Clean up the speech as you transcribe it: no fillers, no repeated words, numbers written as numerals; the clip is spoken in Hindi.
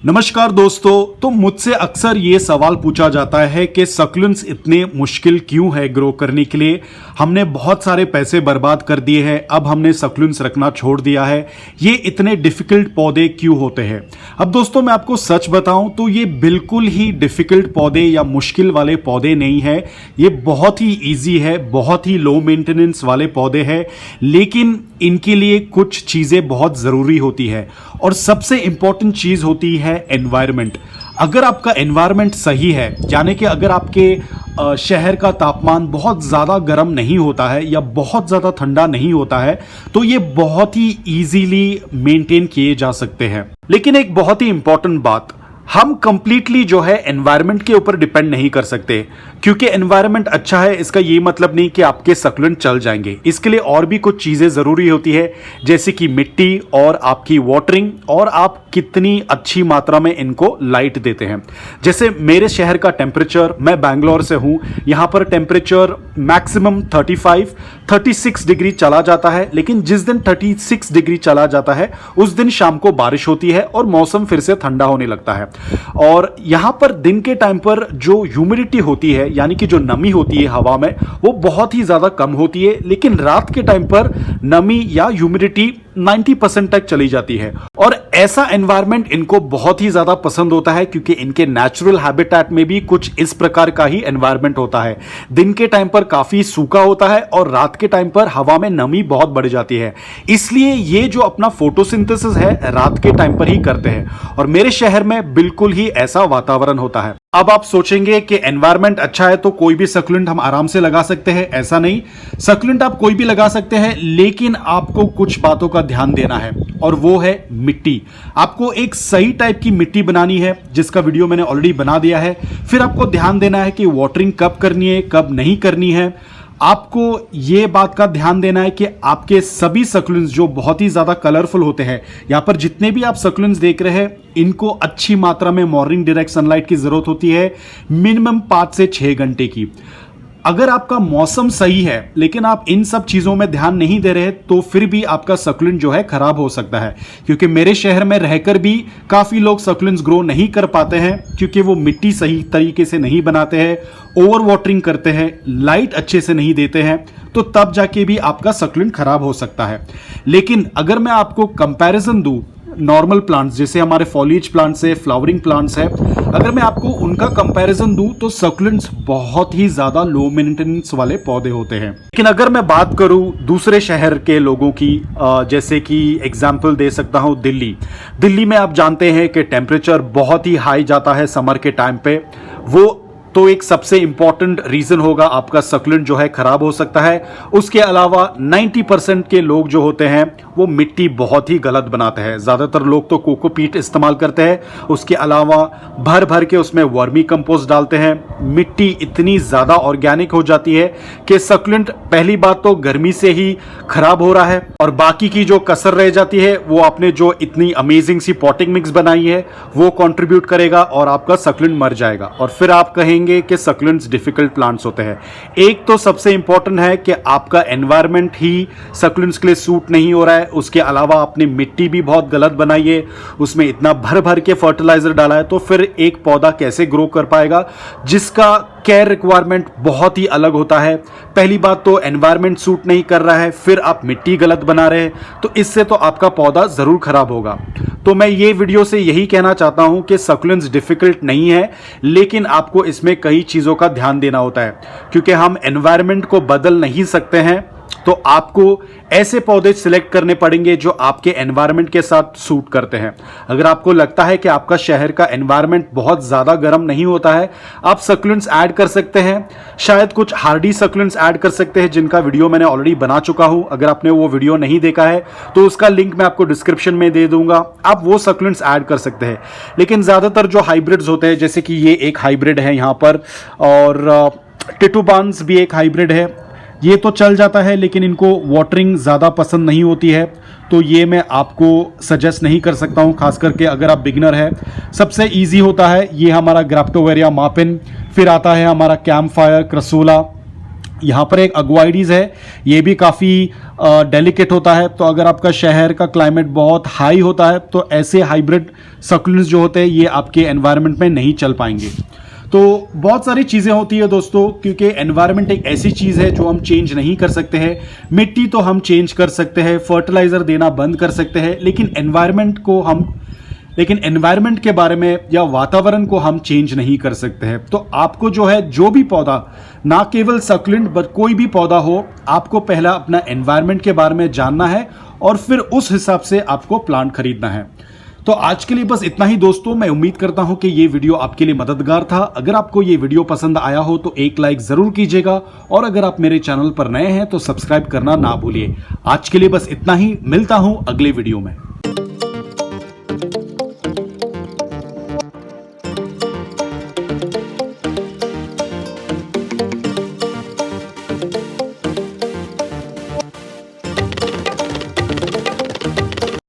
नमस्कार दोस्तों। तो मुझसे अक्सर ये सवाल पूछा जाता है कि सक्युलेंट्स इतने मुश्किल क्यों है ग्रो करने के लिए। हमने बहुत सारे पैसे बर्बाद कर दिए हैं, अब हमने सक्युलेंट्स रखना छोड़ दिया है। ये इतने डिफिकल्ट पौधे क्यों होते हैं? अब दोस्तों मैं आपको सच बताऊं तो ये बिल्कुल ही डिफिकल्ट पौधे या मुश्किल वाले पौधे नहीं है। ये बहुत ही ईजी है, बहुत ही लो मेंटेनेंस वाले पौधे हैं, लेकिन इनके लिए कुछ चीज़ें बहुत ज़रूरी होती है और सबसे इंपॉर्टेंट चीज़ होती है एनवायरनमेंट। अगर आपका एनवायरनमेंट सही है, यानी कि अगर आपके शहर का तापमान बहुत ज़्यादा गर्म नहीं होता है या बहुत ज़्यादा ठंडा नहीं होता है, तो ये बहुत ही इजीली मेंटेन किए जा सकते हैं। लेकिन एक बहुत ही इंपॉर्टेंट बात, हम कंप्लीटली जो है एनवायरनमेंट के ऊपर डिपेंड नहीं कर सकते। क्योंकि एनवायरनमेंट अच्छा है इसका ये मतलब नहीं कि आपके सक्युलेंट चल जाएंगे। इसके लिए और भी कुछ चीज़ें ज़रूरी होती है, जैसे कि मिट्टी और आपकी वाटरिंग और आप कितनी अच्छी मात्रा में इनको लाइट देते हैं। जैसे मेरे शहर का टेम्परेचर, मैं बैंगलोर से हूँ, यहाँ पर टेम्परेचर मैक्सिमम 35-36 डिग्री चला जाता है। लेकिन जिस दिन 36 डिग्री चला जाता है उस दिन शाम को बारिश होती है और मौसम फिर से ठंडा होने लगता है। और यहाँ पर दिन के टाइम पर जो ह्यूमिडिटी होती है, यानी कि जो नमी होती है हवा में, वो बहुत ही ज़्यादा कम होती है। लेकिन रात के टाइम पर नमी या ह्यूमिडिटी 90% तक चली जाती है और ऐसा एनवायरनमेंट इनको बहुत ही ज़्यादा पसंद होता है, क्योंकि इनके नेचुरल हैबिटेट में भी कुछ इस प्रकार का ही एनवायरनमेंट होता है। दिन के टाइम पर काफ़ी सूखा होता है और रात के टाइम पर हवा में नमी बहुत बढ़ जाती है। इसलिए ये जो अपना फोटोसिंथेसिस है रात के टाइम पर ही करते हैं और मेरे शहर में बिल्कुल ही ऐसा वातावरण होता है। अब आप सोचेंगे कि एनवायरनमेंट अच्छा है तो कोई भी सक्युलेंट हम आराम से लगा सकते हैं। ऐसा नहीं, सक्युलेंट आप कोई भी लगा सकते हैं, लेकिन आपको कुछ बातों का ध्यान देना है और वो है मिट्टी। आपको एक सही टाइप की मिट्टी बनानी है, जिसका वीडियो मैंने ऑलरेडी बना दिया है। फिर आपको ध्यान देना है कि वाटरिंग कब करनी है, कब नहीं करनी है। आपको ये बात का ध्यान देना है कि आपके सभी सक्युलेंट्स जो बहुत ही ज़्यादा कलरफुल होते हैं, यहाँ पर जितने भी आप सक्युलेंट्स देख रहे हैं, इनको अच्छी मात्रा में मॉर्निंग डायरेक्ट सनलाइट की ज़रूरत होती है, मिनिमम 5 से 6 घंटे की। अगर आपका मौसम सही है लेकिन आप इन सब चीज़ों में ध्यान नहीं दे रहे तो फिर भी आपका सक्युलेंट जो है खराब हो सकता है। क्योंकि मेरे शहर में रहकर भी काफ़ी लोग सक्युलेंट्स ग्रो नहीं कर पाते हैं, क्योंकि वो मिट्टी सही तरीके से नहीं बनाते हैं, ओवर वाटरिंग करते हैं, लाइट अच्छे से नहीं देते हैं, तो तब जाके भी आपका सक्युलेंट खराब हो सकता है। लेकिन अगर मैं आपको कंपैरिजन दूं नॉर्मल प्लांट्स, जैसे हमारे फॉलिएज प्लांट्स है, फ्लावरिंग प्लांट्स है, अगर मैं आपको उनका कंपैरिजन दूं तो सक्युलेंट्स बहुत ही ज़्यादा लो मेंटेनेंस वाले पौधे होते हैं। लेकिन अगर मैं बात करूं दूसरे शहर के लोगों की, जैसे कि एग्जांपल दे सकता हूं दिल्ली में आप जानते हैं कि टेम्परेचर बहुत ही हाई जाता है समर के टाइम पे। वो तो एक सबसे इंपॉर्टेंट रीजन होगा, आपका सक्युलेंट जो है खराब हो सकता है। उसके अलावा 90% के लोग जो होते हैं वो मिट्टी बहुत ही गलत बनाते हैं। ज़्यादातर लोग तो कोकोपीट इस्तेमाल करते हैं, उसके अलावा भर भर के उसमें वर्मी कंपोस्ट डालते हैं। मिट्टी इतनी ज़्यादा ऑर्गेनिक हो जाती है कि सक्युलेंट पहली बात तो गर्मी से ही खराब हो रहा है, और बाकी की जो कसर रह जाती है वो आपने जो इतनी अमेजिंग सी पॉटिंग मिक्स बनाई है वो कंट्रीब्यूट करेगा और आपका सक्युलेंट मर जाएगा। और फिर आप कहेंगे कि सक्युलेंट्स डिफिकल्ट प्लांट्स होते हैं। एक तो सबसे इंपॉर्टेंट है कि आपका एनवायरनमेंट ही सक्युलेंट्स के लिए सूट नहीं हो रहा है। उसके अलावा आपने मिट्टी भी बहुत गलत बनाई है, उसमें इतना भर भर के फर्टिलाइजर डाला है, तो फिर एक पौधा कैसे ग्रो कर पाएगा जिसका केयर रिक्वायरमेंट बहुत ही अलग होता है। पहली बात तो एनवायरनमेंट सूट नहीं कर रहा है, फिर आप मिट्टी गलत बना रहे हैं, तो इससे तो आपका पौधा ज़रूर खराब होगा। तो मैं ये वीडियो से यही कहना चाहता हूं कि सक्युलेंट्स डिफिकल्ट नहीं है, लेकिन आपको इसमें कई चीज़ों का ध्यान देना होता है। क्योंकि हम एनवायरनमेंट को बदल नहीं सकते हैं, तो आपको ऐसे पौधे सिलेक्ट करने पड़ेंगे जो आपके एनवायरनमेंट के साथ सूट करते हैं। अगर आपको लगता है कि आपका शहर का एनवायरनमेंट बहुत ज़्यादा गर्म नहीं होता है, आप सक्युलेंट्स ऐड कर सकते हैं। शायद कुछ हार्डी सक्युलेंट्स ऐड कर सकते हैं, जिनका वीडियो मैंने ऑलरेडी बना चुका हूं। अगर आपने वो वीडियो नहीं देखा है तो उसका लिंक मैं आपको डिस्क्रिप्शन में दे दूंगा, आप वो सक्युलेंट्स ऐड कर सकते हैं। लेकिन ज़्यादातर जो हाइब्रिड्स होते हैं, जैसे कि ये एक हाइब्रिड है यहाँ पर, और टिटुबान्स भी एक हाइब्रिड है, ये तो चल जाता है, लेकिन इनको वाटरिंग ज़्यादा पसंद नहीं होती है, तो ये मैं आपको सजेस्ट नहीं कर सकता हूँ, खास करके अगर आप बिगिनर है। सबसे इजी होता है ये हमारा ग्राप्टोवेरिया मापिन, फिर आता है हमारा कैम्पफायर, क्रसूला, यहाँ पर एक अग्वाइडीज है, ये भी काफ़ी डेलिकेट होता है। तो अगर आपका शहर का क्लाइमेट बहुत हाई होता है तो ऐसे हाइब्रिड सक्यूलेंट्स जो होते हैं ये आपके एनवायरनमेंट में नहीं चल पाएंगे। तो बहुत सारी चीज़ें होती है दोस्तों, क्योंकि एनवायरनमेंट एक ऐसी चीज़ है जो हम चेंज नहीं कर सकते हैं। मिट्टी तो हम चेंज कर सकते हैं, फर्टिलाइज़र देना बंद कर सकते हैं, लेकिन एनवायरनमेंट के बारे में या वातावरण को हम चेंज नहीं कर सकते हैं। तो आपको जो है, जो भी पौधा, ना केवल सक्यूलेंट बट कोई भी पौधा हो, आपको पहला अपना एनवायरनमेंट के बारे में जानना है और फिर उस हिसाब से आपको प्लांट खरीदना है। तो आज के लिए बस इतना ही दोस्तों। मैं उम्मीद करता हूं कि ये वीडियो आपके लिए मददगार था। अगर आपको ये वीडियो पसंद आया हो तो एक लाइक जरूर कीजिएगा, और अगर आप मेरे चैनल पर नए हैं तो सब्सक्राइब करना ना भूलिए। आज के लिए बस इतना ही, मिलता हूं अगले वीडियो में।